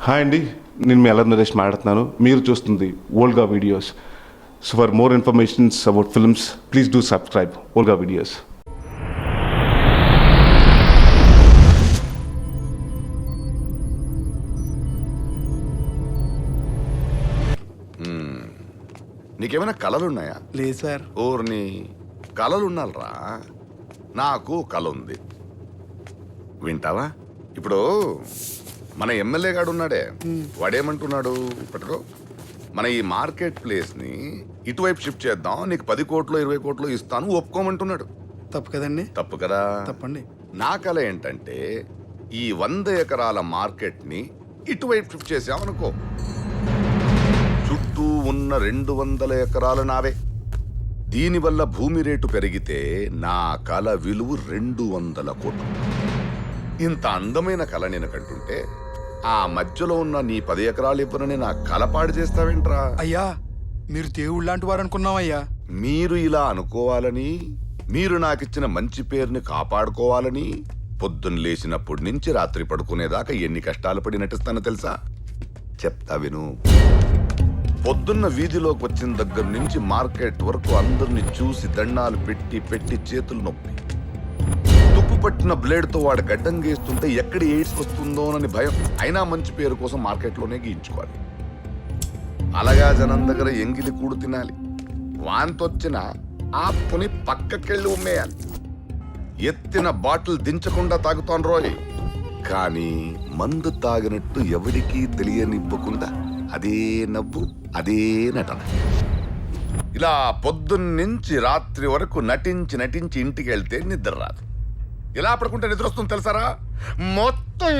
Hi అండి, నేను మీ అల్లరి నరేష్ మాట్లాడుతున్నాను. మీరు చూస్తుంది Volga videos. So for more informations about films please do subscribe Volga videos. నీకేమైనా కళలున్నాయా? లేదు సార్. ఓర్ని కళలున్నారా? నాకు కళ ఉంది, వింటావా? ఇప్పుడు మన ఎమ్మెల్యే గాడు ఉన్నాడే, వాడేమంటున్నాడు? పట్టుకో, మన ఈ మార్కెట్ ప్లేస్ ని ఇటువైపు షిఫ్ట్ చేద్దాం, నీకు 10 కోట్లు 20 కోట్లు ఇస్తాను, ఒప్పుకోమంటున్నాడు. తప్పు కదండి? తప్పు కదా? తప్పండి. నా కళ ఏంటంటే ఈ 100 ఎకరాల మార్కెట్ ని ఇటువైపు షిఫ్ట్ చేసామనుకో, చుట్టూ ఉన్న 200 ఎకరాలు నావే. దీనివల్ల భూమి రేటు పెరిగితే నా కళ విలువ 200 కోట్లు. ఇంత అందమైన కళ నేను కంటుంటే ఆ మధ్యలో ఉన్న నీ 10 ఎకరాలు ఇవ్వనని నా కళ పాడు చేస్తావేంట్రా? అయ్యా, మీరు దేవుళ్ళు లాంటి వారు అనుకున్నామయ్యా. మీరు ఇలా అనుకోవాలని, మీరు నాకిచ్చిన మంచి పేరుని కాపాడుకోవాలని పొద్దున్న లేచినప్పటి నుంచి రాత్రి పడుకునేదాకా ఎన్ని కష్టాలు పడి నటిస్తానో తెలుసా? చెప్తా విను. పొద్దున్న వీధిలోకి వచ్చిన దగ్గర నుంచి మార్కెట్ వరకు అందరిని చూసి దండాలు పెట్టి పెట్టి చేతులు నొప్పి, తుప్పు పట్టిన బ్లేడ్తో వాడు గడ్డం గీస్తుంటే ఎక్కడ ఎయిడ్స్ వస్తుందోనని భయం. అయినా మంచి పేరు కోసం మార్కెట్లోనే గీయించుకోవాలి. అలాగా జనం దగ్గర ఎంగిలి కూడు తినాలి. వాంతొచ్చిన ఆపుని పక్కకెళ్ళి ఉమ్మేయాలి. ఎత్తిన బాటిల్ దించకుండా తాగుతాను రోయ్, కానీ మందు తాగినట్టు ఎవరికీ తెలియనివ్వకుండా అదే నవ్వు, అదే నటన. ఇలా పొద్దున్నుంచి రాత్రి వరకు నటించి నటించి ఇంటికి వెళ్తే నిద్ర రాదు. ఇలా పడుకుంటే నిద్ర వస్తుంది తెలుసారా? మొత్తం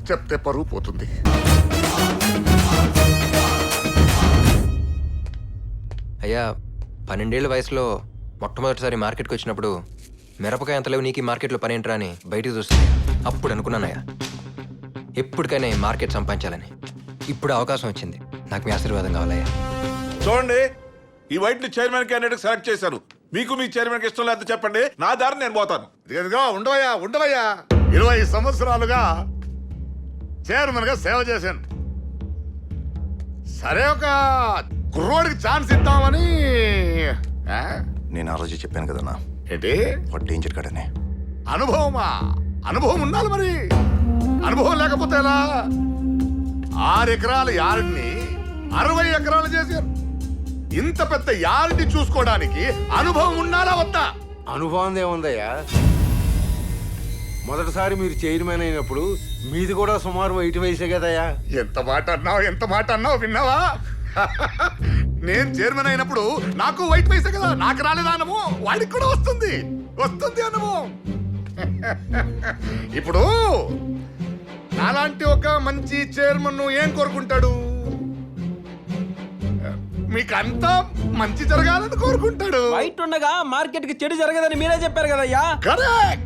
చెప్తే పరువు పోతుంది. అయ్యా, 12 ఏళ్ల వయసులో మొట్టమొదటిసారి మార్కెట్కి వచ్చినప్పుడు మిరపకాయ అంత లేవు, నీకు ఈ మార్కెట్లో పని ఏంట్రా అని బయటికి చూస్తుంది. అప్పుడు అనుకున్నానయ్యా, ఎప్పటికైనా ఈ మార్కెట్ సంపాదించాలని. ఇప్పుడు అవకాశం వచ్చింది, నాకు మీ ఆశీర్వాదం కావాలయ్యా. చూడండి, ఈ వైట్ చైర్మన్ క్యాండిడేట్ సెలెక్ట్ చేశారు. మీకు మీ చైర్మన్ ఇష్టం లేకపోతే చెప్పండి, నా దారి నేను పోతాను. ఇదిగో ఉండవయ్యా, ఉండవయ్యా. 20 సంవత్సరాలుగా చైర్మన్ గా సేవ చేశాను. సరే, ఒక కుర్రోడికి ఛాన్స్ ఇద్దామని. నేను ఆ రోజు చెప్పాను కదన్నా, ఏంటి వాడు డేంజర్ కాడనే. అనుభవమా? అనుభవం ఉండాలి మరి. అనుభవం లేకపోతే ఎలా? 6 ఎకరాల యార్డ్ని 60 ఎకరాలు చేశారు. ఇంత పెద్ద యార్డ్ని చూసుకోవడానికి అనుభవం ఉండాలా వద్దా? అనుభవం ఏముందయ్యా? మొదటిసారి మీరు చైర్మన్ అయినప్పుడు మీది కూడా సుమారు 8 వయసే కదయ్యా. ఎంత మాట అన్నావు, ఎంత మాట అన్నావు, విన్నావా? నేను చైర్మన్ అయినప్పుడు నాకు వైట్ వయసే కదా, నాకు రాలేదు అనుభవం, వాడికి కూడా వస్తుంది అనుభవం. ఇప్పుడు నాలాంటి ఒక మంచి చైర్మన్ ఏం కోరుకుంటాడు? మీకంతా మంచి జరగాలని కోరుకుంటాడు. వైట్ ఉండగా మార్కెట్ కి చెడు జరగదని మీరే చెప్పారు కదయ్యా. కరెక్ట్.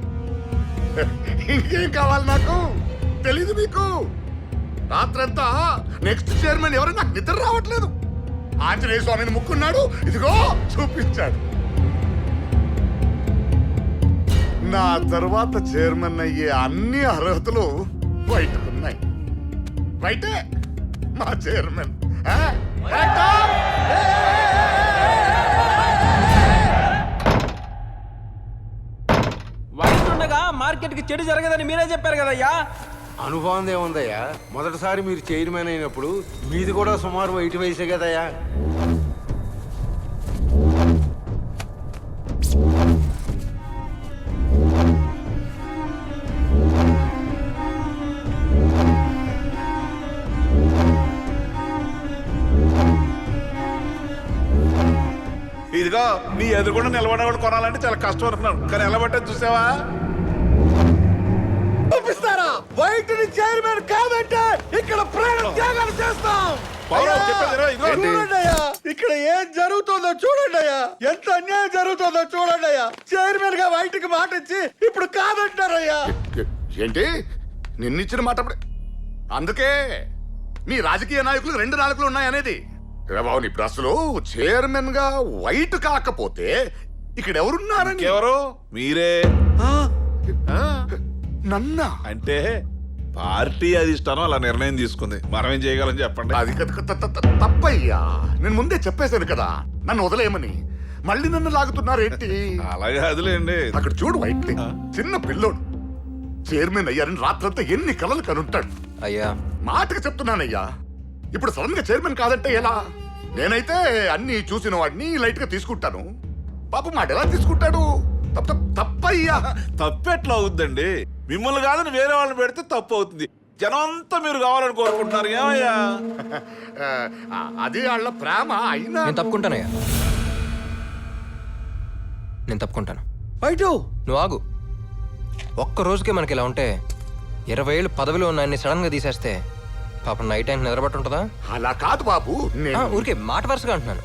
ఇంకేం కావాలి నాకు? తెలీదు మీకు? రాత్రంతా నెక్స్ట్ చైర్మన్ ఎవరు నాకు నిద్ర రావట్లేదు. ఆంజనేయ స్వామిని ముక్కున్నాడు, ఇదిగో చూపించాడు. నా తర్వాత చైర్మన్ అయ్యే అన్ని అర్హతలు బయటకున్నాయి. బయటే మా చైర్మన్. వైట్ ఉండగా మార్కెట్ కి చెడు జరగదని మీరే చెప్పారు కదయ్యా. అనుభవం ఏముందయ్యా? మొదటిసారి మీరు చైర్మన్ అయినప్పుడు మీది కూడా సుమారు 8 వయసే కదయ్యా. ఇదిగో నీ ఎదురుకుండా నిలబడేవాడు కొనాలంటే చాలా కష్టం అనుకున్నాను, కానీ నిలబట్టే చూసావా? చూపిస్తారా? వైట్ ని చైర్మన్ కాదంటే ఇక్కడ ప్రాణ త్యాగాలు చేస్తాం. చూడండి అయ్యా, ఇక్కడ ఏం జరుగుతుందో చూడండి అయ్యా. ఎంత అన్యాయం జరుగుతుందో చూడండి అయ్యా. చైర్మన్ గా వైట్ కి మాట ఇచ్చి ఇప్పుడు కాదంటారయ్యా. ఏంటి నిన్నిచ్చిన మాట? అందుకే మీ రాజకీయ నాయకులు 2 నాలుకలు ఉన్నాయనేది. ఏ బాబు ఇప్పుడు అసలు చైర్మన్ గా వైట్ కాకపోతే ఇక్కడ ఎవరున్నారని ఎవరు మీరే నన్నా అంటే పార్టీ అధిష్టానం అలా నిర్ణయం తీసుకుంది మనం ఏం చేయగలం చెప్పండి. అది తప్పయ్యా, నేను ముందే చెప్పేశాను కదా నన్ను వదిలేయమని. మళ్ళీ నన్ను లాగుతున్నారేంటి? అలాగే అదిలేండి. అక్కడ చూడు వైట్ చిన్న పిల్లోడు చైర్మన్ అయ్యారని రాత్రంతా ఎన్ని కలలు కనుంటాడు. అయ్యా మాటకి చెప్తున్నానయ్యా, ఇప్పుడు సడన్ గా చైర్మన్ కాదంటే ఎలా? నేనైతే అన్ని చూసిన వాడిని లైట్ గా తీసుకుంటాను. పాపం మాట ఎలా తీసుకుంటాడు? తప్పయ్యా. తప్పెట్లా అవుద్దండి? మిమ్మల్ని కాదని వేరే వాళ్ళని పెడితే తప్పు అవుతుంది. జనం అంతా మీరు కావాలని కోరుకుంటున్నారు. ఏమయ్యా? అది వాళ్ళ ప్రేమ అయినా నేను తప్పుకుంటానయ్యా, నేను తప్పుకుంటాను. బయట నువ్వు ఆగు. ఒక్క రోజుకే మనకి ఇలా ఉంటే 20 ఏళ్ళు పదవిలో ఉన్నాయన్ని సడన్ గా తీసేస్తే పాపం నైట్ టైం నిద్రపట్టు ఉంటుందా? అలా కాదు బాబు. ఊరికే మాట వరుసగా అంటున్నాను.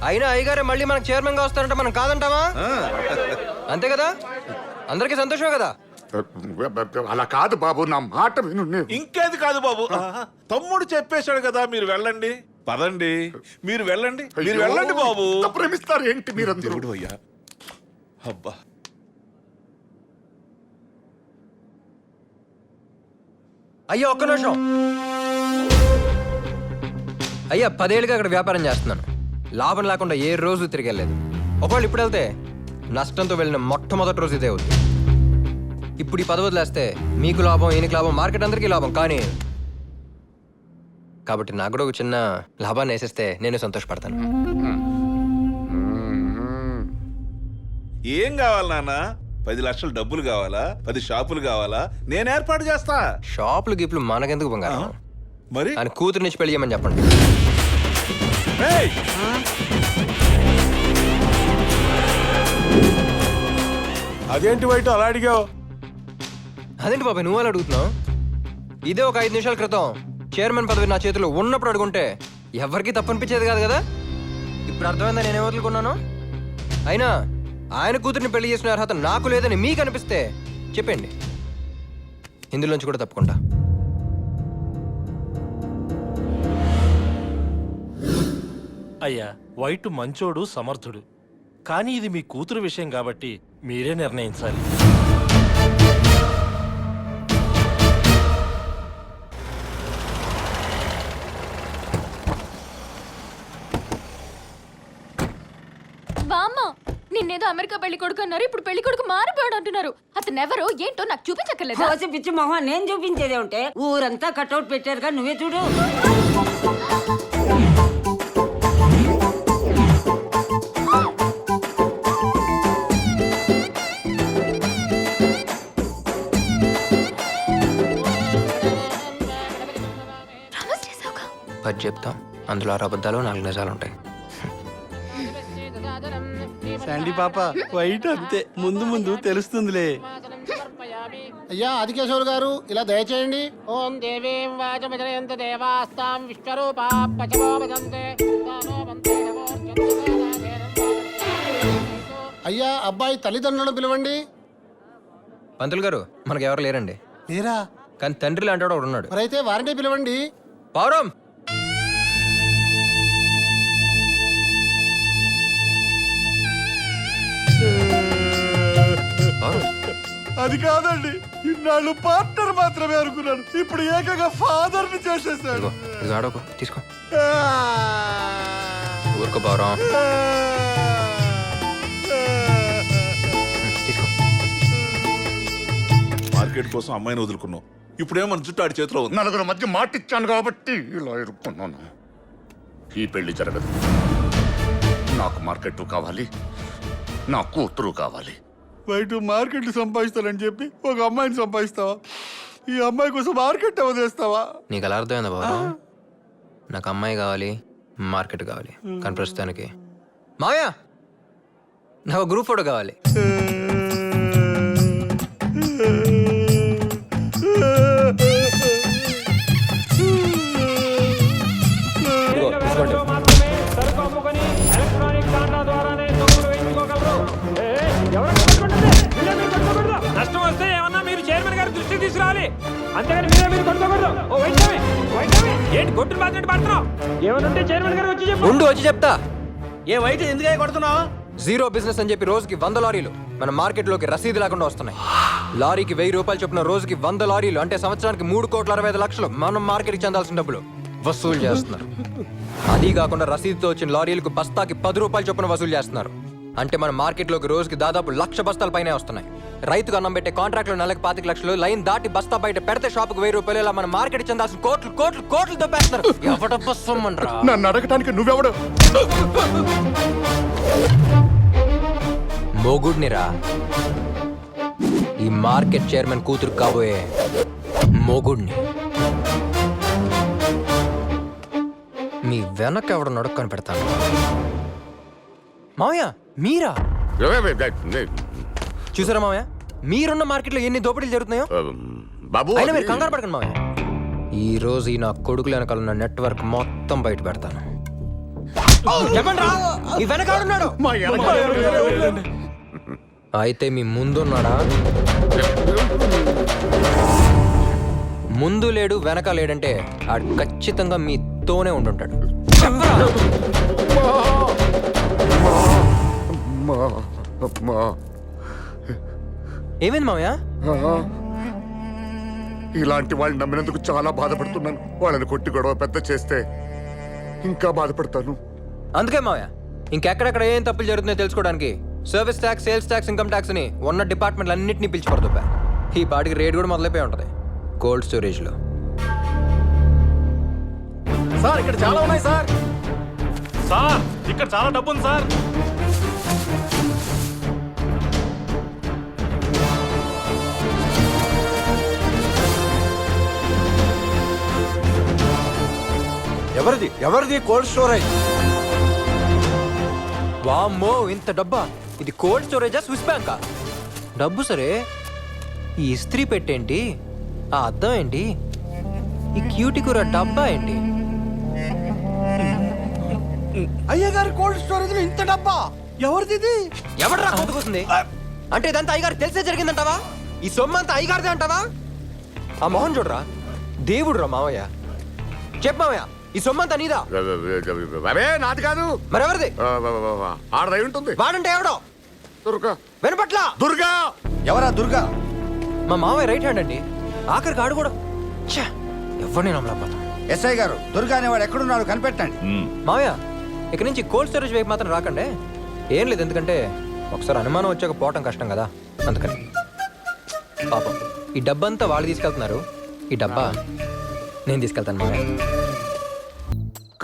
అయినా అయ్యగారే మళ్ళీ మనకు చైర్మన్ గా వస్తారంటే మనం కాదంటావా? అంతే కదా, అందరికీ సంతోషమే కదా. అలా కాదు బాబు, నా మాట విను. ఇంకేది కాదు బాబు, తమ్ముడు చెప్పేశాడు కదా, మీరు వెళ్ళండి. పదండి, మీరు వెళ్ళండి, మీరు వెళ్ళండి బాబు. ప్రేమిస్తారు ఏంటి మీరందరూ? దేవుడు అయ్యా. అబ్బా, అయ్యా ఒక్క నిమిషం. అయ్యా 10 ఏళ్ళుగా అక్కడ వ్యాపారం చేస్తున్నాను. లాభం లేకుండా ఏ రోజు తిరిగి వెళ్ళలేదు. ఒకవేళ ఇప్పుడు వెళ్తే నష్టంతో వెళ్ళిన మొట్టమొదటి రోజు ఇదే అవుతుంది. ఇప్పుడు ఈ 10 వదిలేస్తే మీకు లాభం, ఈయనకి లాభం, మార్కెట్ అందరికీ లాభం. కానీ కాబట్టి నాకు కూడా ఒక చిన్న లాభాన్ని వేసేస్తే నేను సంతోషపడతాను. ఏం కావాలి నాన్న? 10 లక్షలు డబ్బులు కావాలా? 10 షాపులు కావాలా? నేను ఏర్పాటు చేస్తా. షాపులు గిప్లు మనకెందుకు బంగారం? మరి ఆయన కూతురునిచ్చి పెళ్లి చేయమని చెప్పండి. ఏయ్! అదేంటి బయట అలా అడిగావు? అదేంటి బాబాయ్ నువ్వు అలా అడుగుతున్నావు? ఇదే ఒక 5 నిమిషాల క్రితం చైర్మన్ పదవి నా చేతిలో ఉన్నప్పుడు అడుగుంటే ఎవరికి తప్పనిపించేది కాదు కదా. ఇప్పుడు అర్థమైందా నేనే వదులుకున్నాను? అయినా ఆయన కూతురిని పెళ్లి చేసిన అర్హత నాకు లేదని మీకు అనిపిస్తే చెప్పండి, ఇందులోంచి కూడా తప్పుకుంటా. అయ్యా వైట్ మంచోడు, సమర్థుడు. కానీ ఇది మీ కూతురు విషయం కాబట్టి మీరే నిర్ణయించాలి. బామ్మ, నిన్నేదో అమెరికా పెళ్లి కొడుకు అన్నారు, ఇప్పుడు పెళ్లి కొడుకు మారిపోయాడు అంటున్నారు. అతను ఎవరో ఏంటో నాకు చూపించక్కర్లేదు. కోసి పిచ్చి మొహం నేను చూపించేదే ఉంటే ఊరంతా కట్అవుట్ పెట్టారుగా, నువ్వే చూడు. పది చెప్తాం, అందులో 6 అబద్ధాలు 4 నిజాలు ఉంటాయి. శాండీ పాప వైట్ అంతే, ముందు ముందు తెలుస్తుందిలే. అయ్యా ఆదికేశవులు గారు ఇలా దయచేయండి. ఓం దేవీం వాచమజనయంత దేవాస్తాం విశ్వరూపా పచమోపదంతే. అయ్యా అబ్బాయి తల్లిదండ్రులను పిలవండి. పంతులు గారు మనకి ఎవరు లేరండి, లేరా? కానీ తండ్రి లాంటి వాడు ఒకడు ఉన్నాడు. మరైతే వారినే పిలవండి. పౌరం, అది కాదండి, ఇన్నాళ్ళు పార్ట్నర్ మాత్రమే అనుకున్నాను, ఇప్పుడు ఏకంగా ఫాదర్ ని చేసేసాడు. ఇది ఆడోకు తీసుకో. ఊరుకో పౌరం, తీసుకో. మార్కెట్ కోసం అమ్మాయిని వదులుకున్నావు, ఇప్పుడేమో మన చుట్టూ ఆడి చేతిలో ఉంది. నలుగురు మధ్య మాటిచ్చాను కాబట్టి ఇలా ఇరుక్కున్నాను. ఈ పెళ్లి జరగదు. నాకు మార్కెట్ కావాలి, నా కూతురు కావాలి. బయట మార్కెట్ సంపాదిస్తానని చెప్పి ఒక అమ్మాయిని సంపాదిస్తావా? ఈ అమ్మాయి కోసం మార్కెట్ వదిలేస్తావా? నీకు అలా అర్థమైందా బాబు? నాకు అమ్మాయి కావాలి, మార్కెట్ కావాలి. కానీ ప్రస్తుతానికి మాయా నాకు గ్రూప్ ఫోటో కావాలి. నష్టం వస్తే ఏమన్నా మీరు చైర్మన్ గారి దృష్టికి తీసుకురావాలి. అంతేగాని మీరే మీరు కొట్టుకోకూడదు. ఓ వైష్ణవి, వైష్ణవి, ఏంటి కొట్టుని మాత్రం పడుతున్నావు? ఏమనుంటే చైర్మన్ గారు వచ్చి చెప్పు. ఉండు వచ్చి చెప్తా. ఏ వైట్ ఎందుకై కొడుతున్నావు? జీరో బిజినెస్ అని చెప్పి రోజుకి 100 లారీలు మన మార్కెట్లోకి రసీదు లేకుండా వస్తున్నాయి. లారీకి 1000 రూపాయలు చొప్పున రోజుకి 100 లారీలు అంటే సంవత్సరానికి 3,65,00,000 మనం మార్కెట్కి చెందాల్సిన డబ్బులు వసూలు చేస్తున్నారు. అది కాకుండా రసీదుతో వచ్చిన లారీలకు బస్తాకి 10 రూపాయలు చొప్పున వసూలు చేస్తున్నారు. అంటే మన మార్కెట్లోకి రోజుకి దాదాపు 1,00,000 బస్తాల పైనే వస్తున్నాయి. రైతుకు అన్నం పెట్టే కాంట్రాక్టులు నెలకు 25 లక్షలు, లైన్ దాటి బస్తా బయట పెడితే షాపుకు 1000 రూపాయలు, ఇలా మన మార్కెట్ చెందాల్సిన కోట్లు కోట్లు కోట్లు దొబ్బేస్తున్నారు. ఎవడ సొమ్మనరా? నన్ను అడగటానికి నువ్వెవడు? మొగుడ్నిరా, ఈ మార్కెట్ చైర్మన్ కూతురు కాబోయే మొగుడ్ని. మీ వెనక ఎవడ నడుక్కొని పెడతాను. మావయ్య మీరా? చూసారా మావయ్య, మీరున్న మార్కెట్లో ఎన్ని దోపిడీలు జరుగుతున్నాయో. బాబు అయినా మీరు కంగారు పడకండి మావయ్య, ఈ రోజు ఈ నా కొడుకుల వెనకాల ఉన్న నెట్వర్క్ మొత్తం బయట పెడతాను. చెప్పండి రా, ఈ వెనక ఎవడున్నాడు? అయితే మీ ముందున్నాడా? ముందు లేడు వెనక లేడంటే ఆడు ఖచ్చితంగా మీతోనే ఉండుంటాడు. ఏమైంది మావయ్య? ఇలాంటి వాళ్ళని నమ్మినందుకు చాలా బాధపడుతున్నాను. వాళ్ళని కొట్టి గొడవ పెద్ద చేస్తే ఇంకా బాధపడతాను. అందుకే మావయ్య, ఇంకెక్కడెక్కడ ఏం తప్పులు జరుగుతున్నాయో తెలుసుకోవడానికి service tax, sales tax, income tax అని ఉన్న డిపార్ట్మెంట్లు అన్నింటినీ పిలిచి పడుతుబ్బా. ఈ పాటికి రేట్ కూడా మొదలైపోయి ఉంటుంది కోల్డ్ స్టోరేజ్లో. సార్ ఇక్కడ చాలా ఉన్నాయి సార్. సార్ ఇక్కడ చాలా డబ్బు ఉంది సార్. ఎవరిది కోల్డ్ స్టోరేజ్? వామ్మో, ఇంత డబ్బా! ఇది కోల్డ్ స్టోరేజా, స్విస్ బ్యాంకా? డబ్బు సరే, ఈ ఇస్త్రీ పెట్టేంటి, ఆ అద్దం ఏంటి, ఈ క్యూటీ కూర డబ్బా ఏంటి? అయ్యగారి కోల్డ్ స్టోరేజ్ లో ఇంత డబ్బా ఎవరిది? ఎవడరా కొట్టుకొస్తుంది? అంటే ఇదంతా అయ్యగారు తెలిసే జరిగిందంటావా? ఈ సొమ్ము అంతా అయ్యగారిదే అంటావా? ఆ మోహన్ చూడరా, దేవుడు రా మావయ్య. చెప్పు మావయ్య, ఈ సొమ్మంతా నీదా? అవే నాది కాదు. మరెవరిది? ఆడదై ఉంటుంది. వాడంటే ఎవడో దుర్గా. వినపట్ల. దుర్గా ఎవరా దుర్గా? మా మావయ్య రైట్ హ్యాండ్ అండి. ఆఖరికి ఆడు కూడా ఎవరిని నమ్మలేకపోతాం. ఎస్ఐ గారు, దుర్గా అనేవాడు ఎక్కడున్నాడు కనిపెట్టండి. మావయ్య, ఇక్కడి నుంచి కోల్డ్ స్టోరేజ్ వైపు మాత్రం రాకండి. ఏం లేదు, ఎందుకంటే ఒకసారి అనుమానం వచ్చాక పోవటం కష్టం కదా, అందుకని. పాపం ఈ డబ్బంతా వాళ్ళు తీసుకెళ్తున్నారు, ఈ డబ్బా నేను తీసుకెళ్తాను మావయ్య.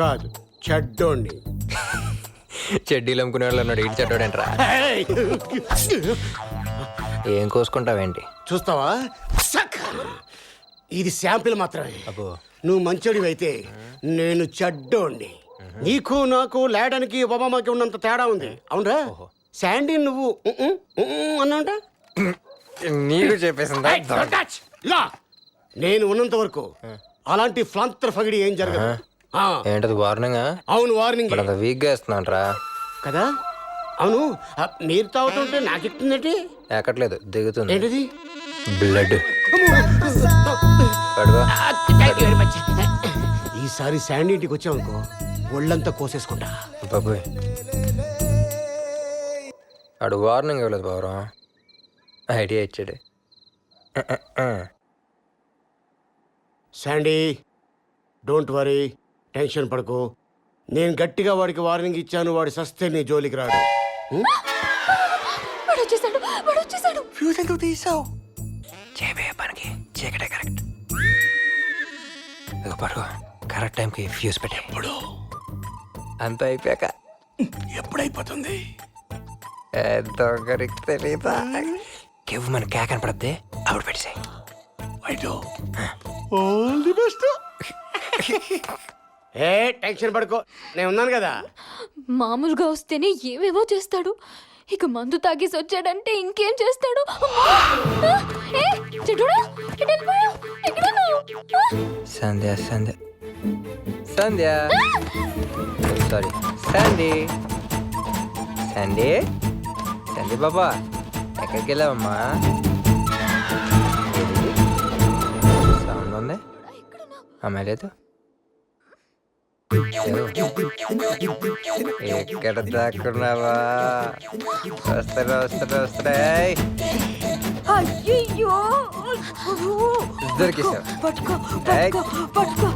కాదు, చెడ్డోండి. చెడ్డీలు అమ్ముకునే వాళ్ళు అన్నాడు, ఇటు చెడ్డోడేంట్రా. ఏం కోసుకుంటావేంటి? చూస్తావా? ఇది శాంపిల్ మాత్రమే. అబ్బో, నువ్వు మంచోడివి అయితే నేను చెడ్డోండి. నీకు నాకు లేడానికి ఒబామాకి ఉన్నంత తేడా ఉంది, అవునరా? శాండీ నువ్వు అన్నాంట. నీకు చెప్పేసిందా? నేను ఉన్నంత వరకు అలాంటి ఫ్లాంతర్ ఫగిడి ఏం జరగదు. ఏంటది, వార్నింగ్? అవును, వార్నింగ్. అంత వీక్గా ఇస్తున్నాను రా కదా. అవును, నీరు తాగుతుంటే నాకు ఎక్కుతుందంటే ఎక్కట్లేదు, దిగుతుంది. ఏంటిది? బ్లడ్. ఈసారి శాండీ ఇంటికి వచ్చావనుకో, ఒళ్ళంతా కోసేసుకుంటా. బాబోయ్, ఆడు వార్నింగ్ ఇవ్వలేదు బావరా, ఐడియా ఇచ్చాడు. శాండీ, డోంట్ వరీ, టెన్షన్ పడకు. నేను గట్టిగా వాడికి వార్నింగ్ ఇచ్చాను, వాడి సస్తే నీ జోలికి రాడు. ఫ్యూజ్ ఎందుకు తీసావు? చేయబోయే పనికి చీకటే కరెక్ట్. ఇదిగో పడుకో, కరెక్ట్ టైంకి ఫ్యూజ్ పెట్టే. ఎప్పుడు అంత అయిపోయాక ఎప్పుడైపోతుంది? దొంగరికి తెలీదా? కేవ్ మన కేక్ కనపడద్దే, ఆవిడ పెట్టేసాయి. All the best. ఏ టెన్షన్ పడుకో, నేను ఉన్నాను కదా. మామూలుగా వస్తేనే ఏవేవో చేస్తాడు, ఇక మందు తాగేసి వచ్చాడంటే ఇంకేం చేస్తాడు. సంధ్య సంధ్య సంధ్య సారీ సంధ్య సంధ్య సంధ్య బాబా, ఎక్కడికి వెళ్ళావమ్మా? అమ్మాయి లేదు ఎక్కడ దాక్కున్నావా? వస్తారా వస్తారా వస్తారా? అయ్యో దొరికేసావు. పట్టుకో ఏయ్. పట్టుకో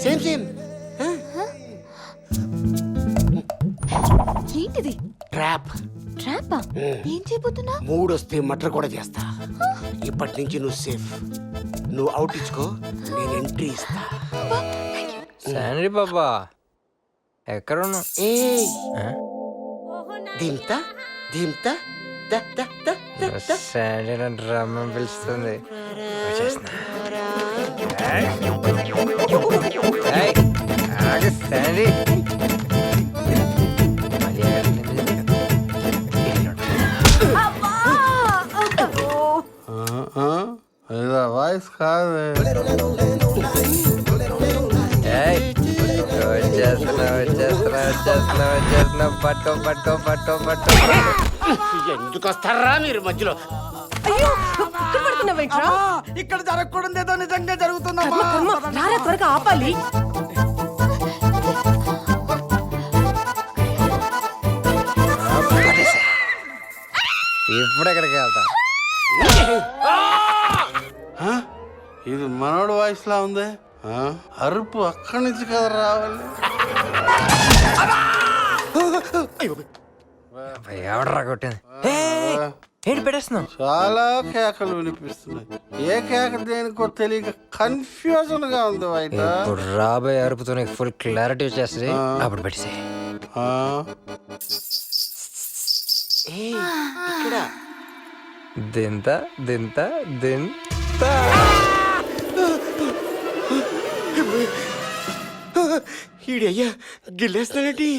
సేమ్ సేమ్ ఏంటిది? ట్రాప్. ట్రాపా? ఏం చేయబోతున్నా? మూడొస్తే మటర్ కూడా చేస్తా. ఇప్పటి నుంచి నువ్వు సేఫ్. నువ్వు అవుట్ ఇచ్చుకో, నేను ఎంట్రీ ఇస్తా. శాండీ బాబా ఎక్కడున్నావు? ఏ దింతా దింతా శాండీ నన్ను రమ్మని పిలుస్తుంది. వచ్చేస్తున్నా. ఏయ్, ఆగు శాండీ. మళ్ళీ వాయిస్ కాదు. ఏయ్, వచ్చేస్తున్నా. పట్టు. ఎందుకు వస్తారా మీరు మధ్యలో? అయ్యో ఇక్కడ పడుతున్నావేంట్రా? ఇక్కడ జరగకూడదు ఏదో నిజంగా జరుగుతుందా? రారా త్వరగా ఆపాలి. ఇప్పుడు ఎక్కడికి వెళ్తా? ఇది మనోడు వాయిస్ లా ఉంది. అరుపు అక్కడి నుంచి కదా రావాలి. ఎవడరా కొట్టింది? ఏంటి పెట్టేస్తున్నావు? చాలా కేకలు వినిపిస్తున్నాయి. ఏ కేక దేనికో తెలియక కన్ఫ్యూజన్ గా ఉంది బయట. ఇప్పుడు రాబోయే అరుపుతో నీకు ఫుల్ క్లారిటీ వచ్చేస్తుంది. అప్పుడు పెట్టేసి ఇక్కడ దింత ఈడయ్యా గిల్లేస్తానండి.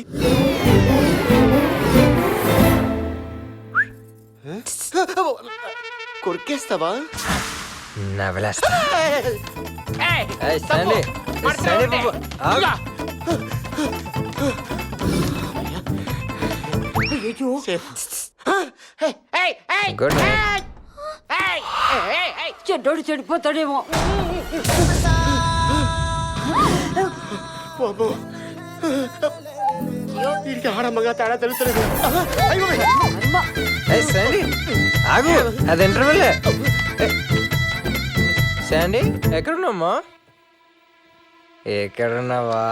కొరికేస్తావా? నవలేస్తా. శాండీ బాబు ఆగు. అయ్యో గుడ్ నైట్. చెడ్డోడు చెడిపోతాడేమో. వీడికి ఆడమ్మగా తేడా తెలుస్తలేదు. ఏయ్ శాండీ ఆగు, అది ఇంటర్వ్యూలే. శాండీ ఎక్కడున్నామ్మా? ఎక్కడున్నావా?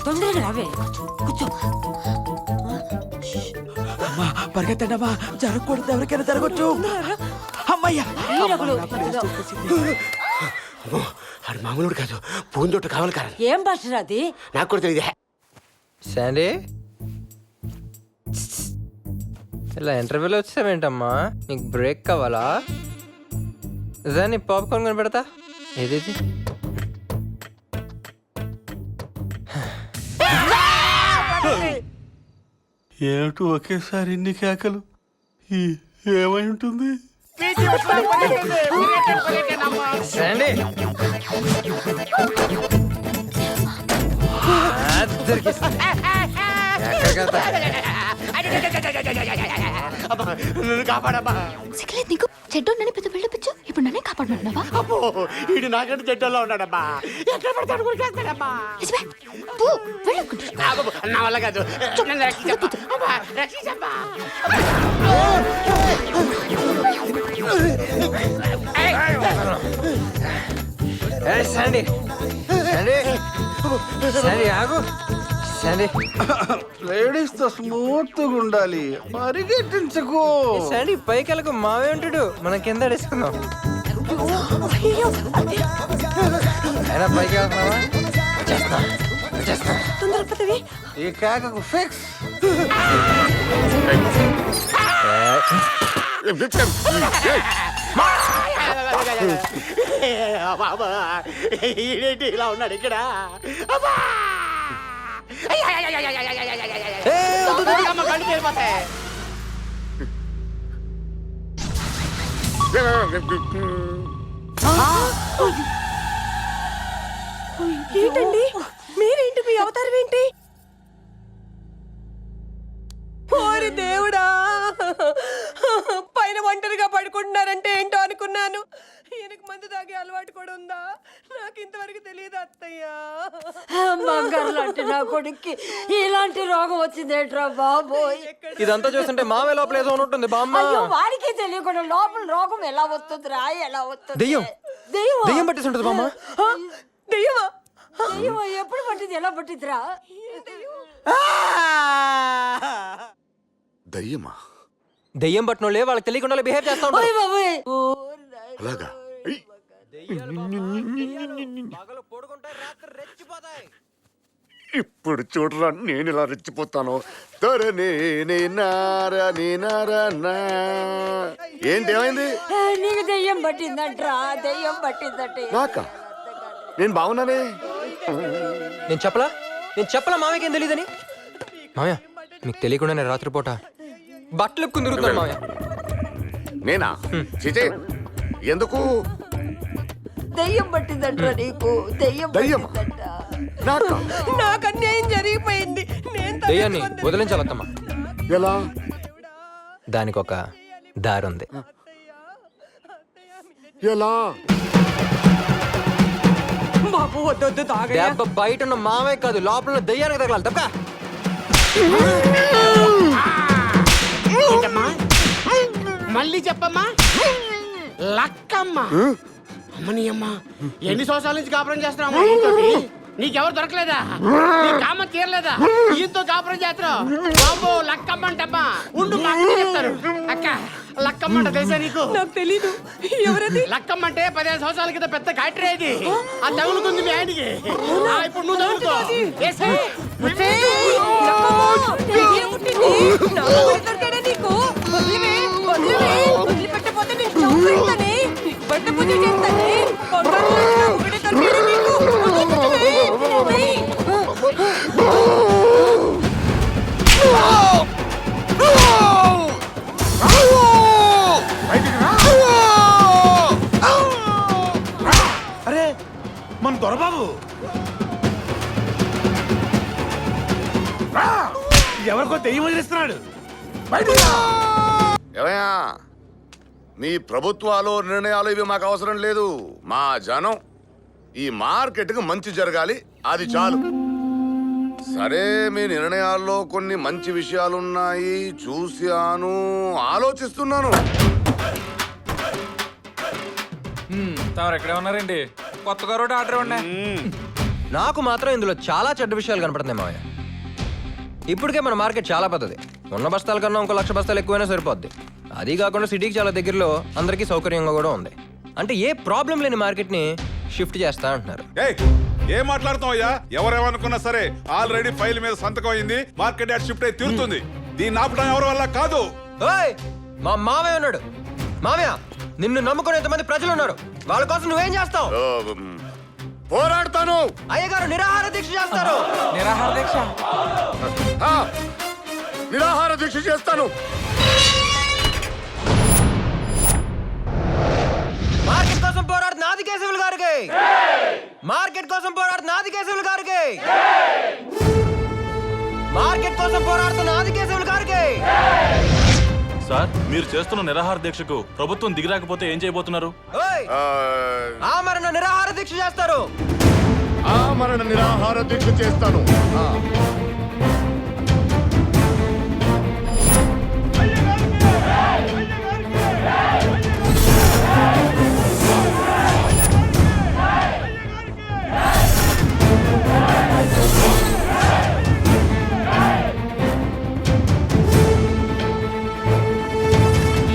తొందరగా రావే. కూర్చో. పరిగెత్తండమ్మా, జరగకూడదు ఎవరికైనా జరగచ్చు. అమ్మయ్యా, ఆడు మామూలుడు కాదు, పూందొట్టు కావాలి కాదు. ఏం భాష అది? నాకు కూడా తెలియదు. శాండీ ఇలా ఇంటర్వ్యూలో వచ్చావేంటమ్మా? నీకు బ్రేక్ కావాలా? దాన్ని పాప్కార్న్ కొని పెడతా. ఏది ఏమిటి ఒకేసారి ఇన్ని కేకలు? ఏమై ఉంటుంది? శాండీ కాపాడమ్మా. సిగ్గులేదు నీకు? చెడ్డోన్నని పెద్ద వెళ్ళొచ్చు. ఇప్పుడు నన్నే కాపాడమంటున్నావా? అబ్బో, వీడు నాకంటే చెడ్డలో ఉన్నాడమ్మా. ఎక్కడ పడతాడు కొరికేస్తాడమ్మా. నిజమే? పో, వెళ్ళకుంటే. అబ్బో, నా వల్ల కాదు. నన్ను రక్షించమ్మా. అమ్మా, రక్షించమ్మా. శాండీ ఆగు. శాండీ లేడీస్ తో స్మూత్ గా ఉండాలి, పరిగెట్టించకు. శాండీ పైకి వెళ్ళకు, మావే ఉంటాడు. మనం కింద అడేసుకుందాం. అయినా పైకి వెళ్తున్నావా? ఈ కేకకు ఫిక్స్. ఈడేంటి ఇలా ఉన్నాడు ఇక్కడ? కళ్ళు ఏంటండి మీరేంటి మీ అవతారం ఏంటి ఓరి దేవుడా పైన ఒంటరిగా పడుకుంటున్నారంటే ఏంటో అనుకున్నాను ఈయనకు మందు తాగే అలవాటు కూడా ఉందా నాకు ఇంతవరకు తెలియదు అత్తయ్యా బంగారు లాంటి నా కొడుక్కి ఇలాంటి రోగం వచ్చిందేట్రా బాబోయ్. ఇదంతా చూస్తుంటే మావే లోపల ఏదో ఉంటుంది బామ్మ. అయ్యో వాడికి తెలియకుండా లోపల రోగం ఎలా వస్తుందిరా ఎలా వస్తుంది? దెయ్యం దెయ్యం దెయ్యం పట్టేసి ఉంటుంది బామ్మ. దెయ్యమా దెయ్యం ఎప్పుడు పట్టింది ఎలా పట్టిందిరా? దయ్యమా? దెయ్యం పట్టినోళ్ళే వాళ్ళకి తెలియకుండా బిహేవ్ చేస్తా ఉంటారు. ఓయ్ బాబోయ్. అలాగా? ఐ! పగలు పడుకుంటాయి, రాత్రి రెచ్చిపోతాయి. ఇప్పుడు చూడరా నేను ఇలా రెచ్చిపోతాను. ఏంటి ఏమైంది? నీకు దెయ్యం పట్టిందంట్రా, దెయ్యం పట్టిందంటే. నాకా? నేను బాగున్నానే. నేను చెప్పలా మామయ్యకి ఏం తెలియదని. మామయ్య మీకు తెలియకుండా నేను రాత్రిపూట బట్టలు ఎప్పుకుని తిరుగుతాను మామయ్య. నేనా? చిచే ఎందుకు? దెయ్యం పట్టిందంట్రా నీకు, దెయ్యం దయ్యమా? పట్టిందంట. నాకా? నాకు అన్యాయం జరిగిపోయింది నేను దెయ్యాన్ని వదిలించాలత్తమ్మా. ఎలా? దానికి ఒక దారి ఉంది. ఎలా? బాబు వద్దొద్దు తాగయ్యా దెబ్బ బయట ఉన్న మామయ్య కాదు, లోపల ఉన్న దెయ్యానికి తగలాలి. తప్ప ఏంటమ్మా? మళ్ళీ చెప్పమ్మా. లక్కమ్మ. అమ్మని అమ్మ, ఎన్ని సంవత్సరాల నుంచి కాపురం చేస్తున్నావు ఈయనతోటి? నీకెవరు దొరకలేదా? నీ కామ తీరలేదా? ఈయనతో కాపురం చేస్తున్నావు బాబు. లక్కమ్మ అంటమ్మా. ఉండు మా అక్క చెప్తారు. అక్క లక్కమ్మ అంటే తెలుసా నీకు? నాకు తెలీదు ఎవరది లక్కమ్మ అంటే 15 సంవత్సరాల క్రితం పెద్ద కాటరే ఇది. ఆ తగులుకుంది మీ ఆయనకి. ఇప్పుడు నువ్వు తగులుకో. ఏసేయ్. నీకు వదిలివే వదిలివే వదిలిపెట్టపోతే నేను చంపేస్తానే బట్ట పూజ చేస్తానే ఒకటే దొరికేది నీకు వదిలిపెట్టవే. అరే మన దొరబాబు ఎవరికో దెయ్యం వదిలిస్తున్నాడు. ఏమయ్యా, మీ ప్రభుత్వాలు నిర్ణయాలు ఇవి మాకు అవసరం లేదు. మా జనం ఈ మార్కెట్కి మంచి జరగాలి, అది చాలు. సరే, మీ నిర్ణయాల్లో కొన్ని మంచి విషయాలున్నాయి, చూశాను, ఆలోచిస్తున్నాను. తమరు ఎక్కడే ఉన్నారండి? కొత్తగా రోడ్డు ఆర్డర్ ఉన్నాయి. నాకు మాత్రం ఇందులో చాలా చెడ్డ విషయాలు కనపడుతున్నాయి మామయ్య. ఇప్పటికే మన మార్కెట్ చాలా పెద్దది. ఉన్న బస్తాల కన్నా ఇంకో 1,00,000 బస్తాలు ఎక్కువైనా సరిపోద్ది. అది కాకుండా సిటీకి చాలా దగ్గరలో అందరికీ సౌకర్యంగా కూడా ఉంది. అంటే ఏ ప్రాబ్లం లేని మార్కెట్ని షిఫ్ట్ చేస్తా అంటున్నారు. ఏం మాట్లాడుతాం అయ్యా? ఎవరేమనుకున్నా సరే ఆల్రెడీ ఫైల్ మీద సంతకం అయింది. మార్కెట్ యార్డ్ షిఫ్ట్ అయి తీరుతుంది. దీన్ని ఆపడం ఎవరి వల్ల కాదు. ఓయ్, మా మావయ్య ఉన్నాడు. మావయ్య, నిన్ను నమ్ముకునే ఎంతమంది ప్రజలు ఉన్నారు. వాళ్ళ కోసం నువ్వేం చేస్తావు? పోరాడతాను. అయ్యగారు నిరాహార దీక్ష చేస్తారు. నిరాహార దీక్ష? ఆ, నిరాహార దీక్ష చేస్తాను. మార్కెట్ కోసం పోరాడుతున్న ఆదికేశవులు గారికి, మార్కెట్ కోసం పోరాడుతున్న ఆదికేశవులు గారికి, మార్కెట్ కోసం పోరాడుతున్న ఆదికేశవులు గారికి. సార్, మీరు చేస్తున్న నిరాహార దీక్షకు ప్రభుత్వం దిగిరాకపోతే ఏం చేయబోతున్నారు? ఓయ్, ఆమరణ నిరాహార దీక్ష చేస్తారు. ఆమరణ నిరాహార దీక్ష చేస్తాను.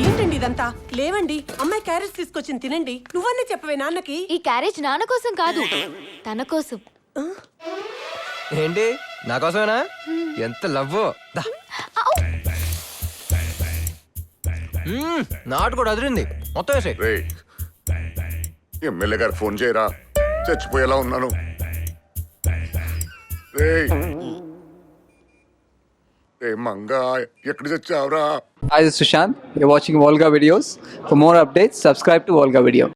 ఏంటండి ఇదంతా? లేవండి, అమ్మాయి క్యారెట్ తీసుకొచ్చింది తినండి. నువ్వన్నీ చెప్పవే నాన్నకి. ఈ క్యారేజ్ నాన్న కోసం కాదు, తన కోసం. ఏంటి, నా కోసమేనా? ఎంత లవ్వో. నాటు కూడా అదిరింది. మొత్తం వేసే. రేయ్, ఎమ్మెల్యే గారు ఫోన్ చేయరా, చచ్చిపోయేలా ఉన్నాను. రేయ్ ఏ మంగా ఎక్కడ చచ్చావురా? Hi, this is Sushant. You're watching Volga videos. For more updates, subscribe to Volga Video.